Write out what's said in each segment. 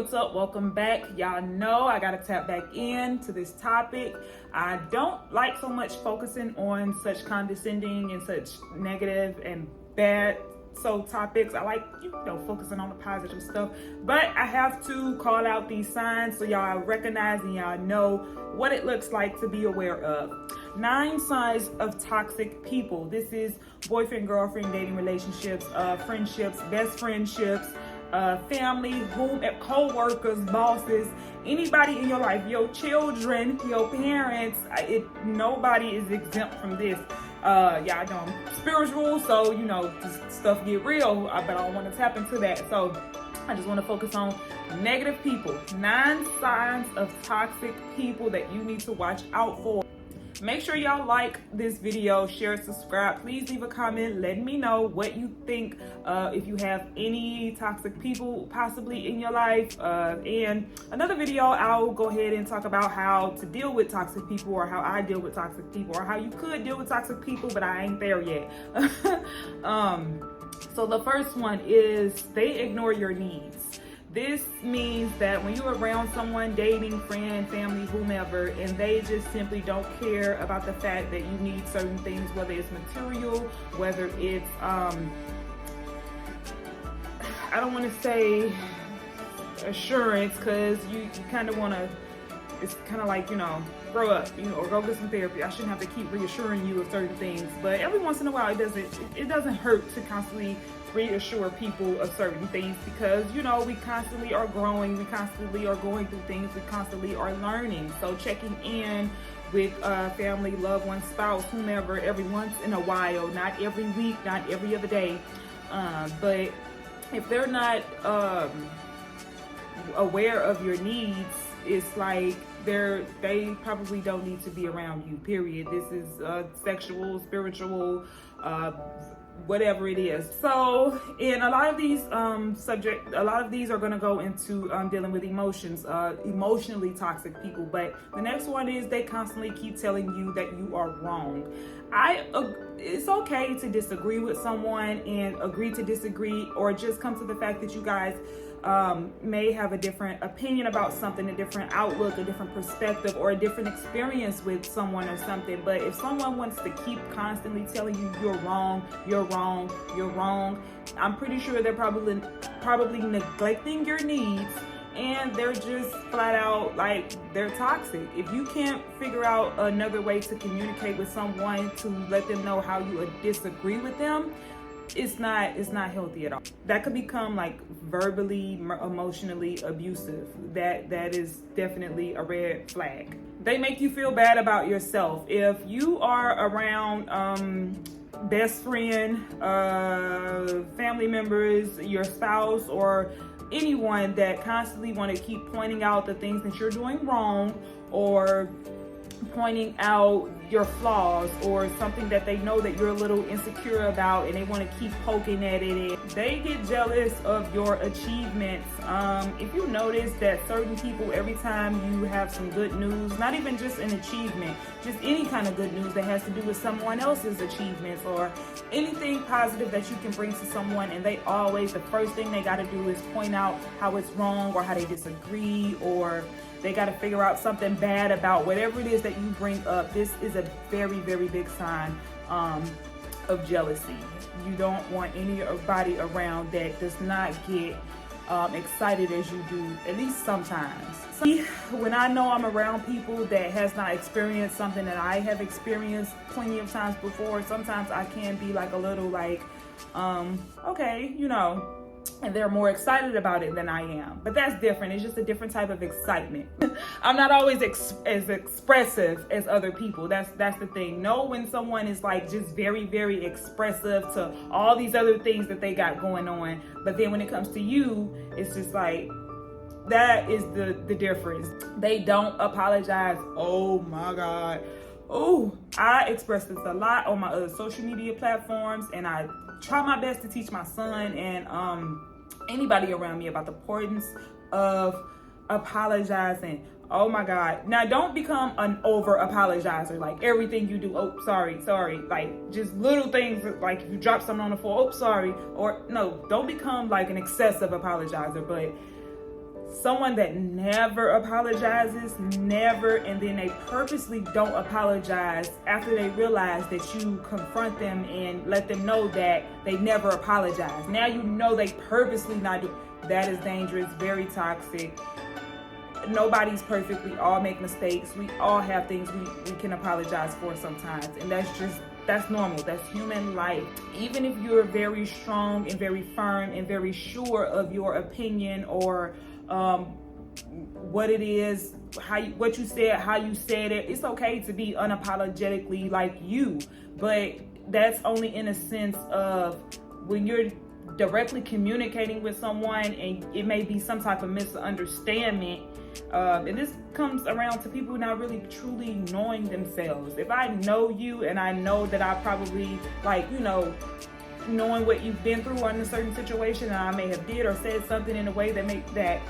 what's up? Welcome back. Y'all know I gotta tap back in to this topic. I don't like so much focusing on such condescending and such negative and bad topics. I like, focusing on the positive stuff, but I have to call out these signs so y'all recognize and y'all know what it looks like to be aware of. 9 signs of toxic people. This is boyfriend, girlfriend, dating relationships, friendships, best friendships, family, co-workers, bosses, anybody in your life, your children, your parents. Nobody is exempt from this. Y'all know I'm spiritual, so this stuff get real, but I don't want to tap into that. So I just want to focus on negative people. 9 signs of toxic people that you need to watch out for. Make sure y'all like this video, share, subscribe. Please leave a comment letting me know what you think, if you have any toxic people possibly in your life. And another video, I'll go ahead and talk about how to deal with toxic people, or how I deal with toxic people, or how you could deal with toxic people, but I ain't there yet. So the first one is they ignore your needs. This means that when you're around someone, dating, friend, family, whomever, and they just simply don't care about the fact that you need certain things, whether it's material, whether it's, I don't want to say assurance, because you kind of want to, it's kind of like, grow up, or go get some therapy. I shouldn't have to keep reassuring you of certain things, but every once in a while, it doesn't hurt to constantly reassure people of certain things, because we constantly are growing, we constantly are going through things, we constantly are learning. So checking in with family, loved one, spouse, whomever, every once in a while, not every week, not every other day, but if they're not aware of your needs, it's like they probably don't need to be around you, period. This is sexual, spiritual, whatever it is. So in a lot of these a lot of these are going to go into dealing with emotions, emotionally toxic people. But the next one is they constantly keep telling you that you are wrong. It's okay to disagree with someone and agree to disagree, or just come to the fact that you guys may have a different opinion about something, a different outlook, a different perspective, or a different experience with someone or something. But if someone wants to keep constantly telling you you're wrong, you're wrong, you're wrong, I'm pretty sure they're probably neglecting your needs, and they're just flat out like, they're toxic. If you can't figure out another way to communicate with someone to let them know how you disagree with them, it's not healthy at all. That could become like verbally, emotionally abusive. That is definitely a red flag. They make you feel bad about yourself. If you are around best friend, family members, your spouse, or anyone that constantly want to keep pointing out the things that you're doing wrong, or pointing out your flaws, or something that they know that you're a little insecure about, and they want to keep poking at it, and they get jealous of your achievements. If you notice that certain people, every time you have some good news, not even just an achievement, just any kind of good news that has to do with someone else's achievements, or anything positive that you can bring to someone, and they always, the first thing they got to do is point out how it's wrong, or how they disagree, or they got to figure out something bad about whatever it is that you bring up. This is a very, very big sign of jealousy. You don't want anybody around that does not get excited as you do, at least sometimes. When I know I'm around people that has not experienced something that I have experienced plenty of times before, sometimes I can be like a little like, okay, and they're more excited about it than I am. But that's different. It's just a different type of excitement. I'm not always as expressive as other people. That's the thing. Know when someone is like just very, very expressive to all these other things that they got going on. But then when it comes to you, it's just like, that is the difference. They don't apologize. Oh my God. Oh, I express this a lot on my other social media platforms, and I try my best to teach my son and anybody around me about the importance of apologizing. Oh my God. Now, don't become an over apologizer. Like everything you do, oh, sorry. Like just little things, like if you drop something on the floor, oh, sorry. Or no, don't become like an excessive apologizer, but Someone that never apologizes, never, and then they purposely don't apologize after they realize that you confront them and let them know that they never apologize. Now you know they purposely not do. That is dangerous, very toxic. Nobody's perfect. We all make mistakes. We all have things we can apologize for sometimes. And that's normal. That's human life. Even if you're very strong and very firm and very sure of your opinion or what it is, what you said, how you said it, it's okay to be unapologetically like you. But that's only in a sense of when you're directly communicating with someone and it may be some type of misunderstanding. And this comes around to people not really truly knowing themselves. If I know you and I know that I probably knowing what you've been through in a certain situation, and I may have did or said something in a way that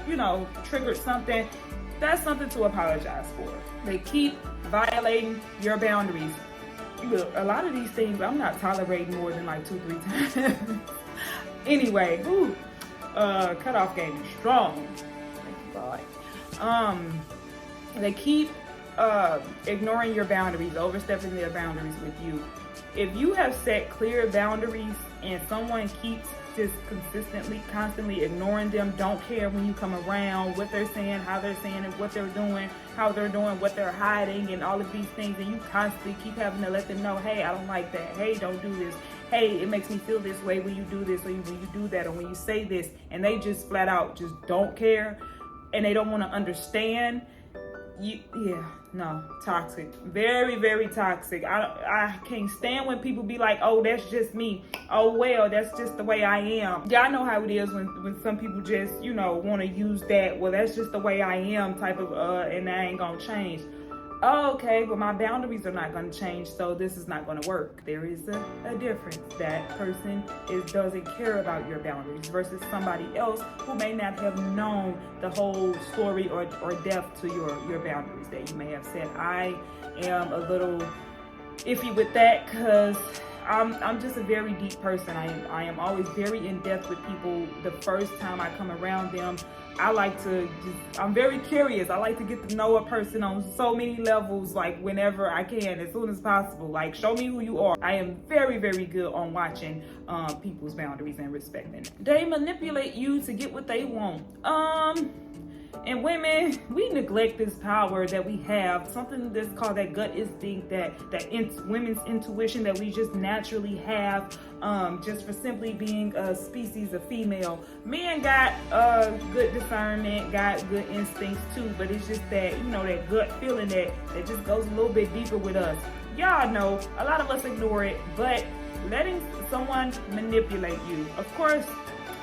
triggered something, that's something to apologize for. They keep violating your boundaries. A lot of these things I'm not tolerating more than like 2-3 times. Anyway, cutoff game is strong. Thank you, God. They keep ignoring your boundaries, overstepping their boundaries with you. If you have set clear boundaries and someone keeps just constantly ignoring them, don't care when you come around, what they're saying, how they're saying it, what they're doing, how they're doing, what they're hiding, and all of these things, and you constantly keep having to let them know, hey, I don't like that. Hey, don't do this. Hey, it makes me feel this way when you do this, or when you do that, or when you say this, and they just flat out just don't care, and they don't want to understand. Toxic. Very, very toxic. I can't stand when people be like, oh, that's just me. Oh, well, that's just the way I am. Y'all know how it is when some people just, want to use that, well, that's just the way I am type of, and that ain't gonna change. Oh, okay, but my boundaries are not going to change, so this is not going to work. There is a difference. That person doesn't care about your boundaries versus somebody else who may not have known the whole story or depth to your boundaries that you may have said. I am a little iffy with that because I'm just a very deep person. I am always very in depth with people. The first time I come around them, I'm very curious. I like to get to know a person on so many levels, like whenever I can, as soon as possible. Like, show me who you are. I am very, very good on watching people's boundaries and respecting them. They manipulate you to get what they want. And women, we neglect this power that we have, something that's called that gut instinct, women's intuition that we just naturally have, just for simply being a species of female. Men got good discernment, got good instincts too, but it's just that, that gut feeling that just goes a little bit deeper with us. Y'all know, a lot of us ignore it, but letting someone manipulate you, of course,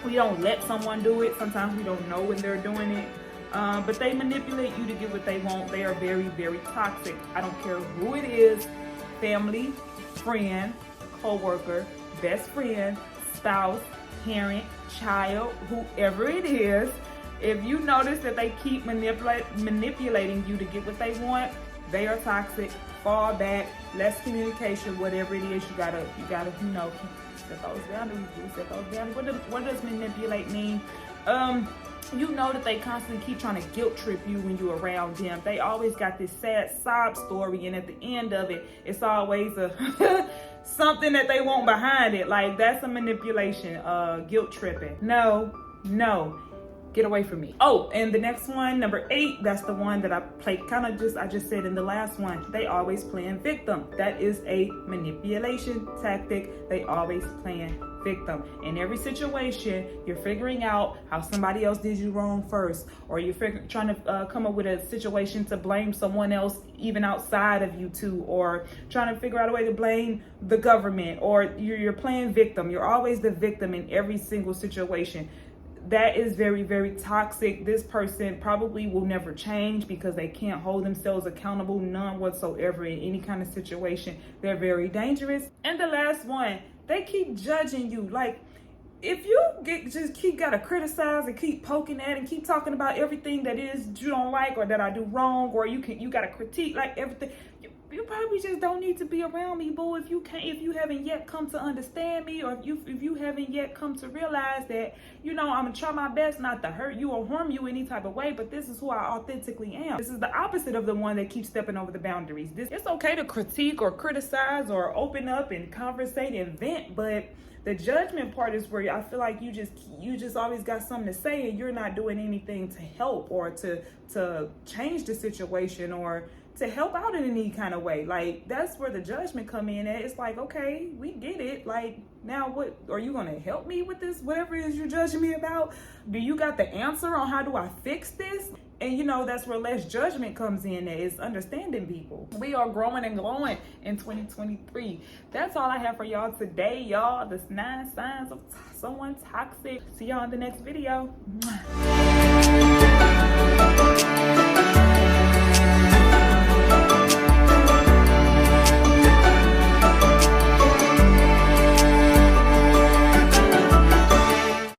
we don't let someone do it. Sometimes we don't know when they're doing it. But they manipulate you to get what they want. They are very, very toxic. I don't care who it is, family, friend, co-worker, best friend, spouse, parent, child, whoever it is. If you notice that they keep manipulating you to get what they want, they are toxic. Fall back, less communication, whatever it is, you gotta, set those boundaries. Set those boundaries. What does manipulate mean? You know that they constantly keep trying to guilt trip you when you're around them. They always got this sad sob story, and at the end of it, it's always something that they want behind it. Like, that's a manipulation, guilt tripping. No, get away from me. Oh, and the next one, number 8, that's the one that I played I just said in the last one. They always playing victim. That is a manipulation tactic. They always playing victim. In every situation, you're figuring out how somebody else did you wrong first, or you're trying to come up with a situation to blame someone else even outside of you two, or trying to figure out a way to blame the government, or you're playing victim. You're always the victim in every single situation. That is very, very toxic. This person probably will never change because they can't hold themselves accountable, none whatsoever, in any kind of situation. They're very dangerous. And the last one, they keep judging you. Like, if you gotta criticize and keep poking at and keep talking about everything that is you don't like or that I do wrong, or you gotta critique like everything. you probably just don't need to be around me, boo. If you haven't yet come to understand me, or if you haven't yet come to realize that, I'm gonna try my best not to hurt you or harm you any type of way, but this is who I authentically am. This is the opposite of the one that keeps stepping over the boundaries. It's okay to critique or criticize or open up and conversate and vent, but the judgment part is where I feel like you just always got something to say and you're not doing anything to help or to change the situation or to help out in any kind of way. Like, that's where the judgment come in at. It's like, okay, we get it. Like, now what, are you gonna help me with this? Whatever it is you're judging me about, do you got the answer on how do I fix this? And that's where less judgment comes in, is understanding people. We are growing and glowing in 2023. That's all I have for y'all today, y'all. The 9 signs of someone toxic. See y'all in the next video.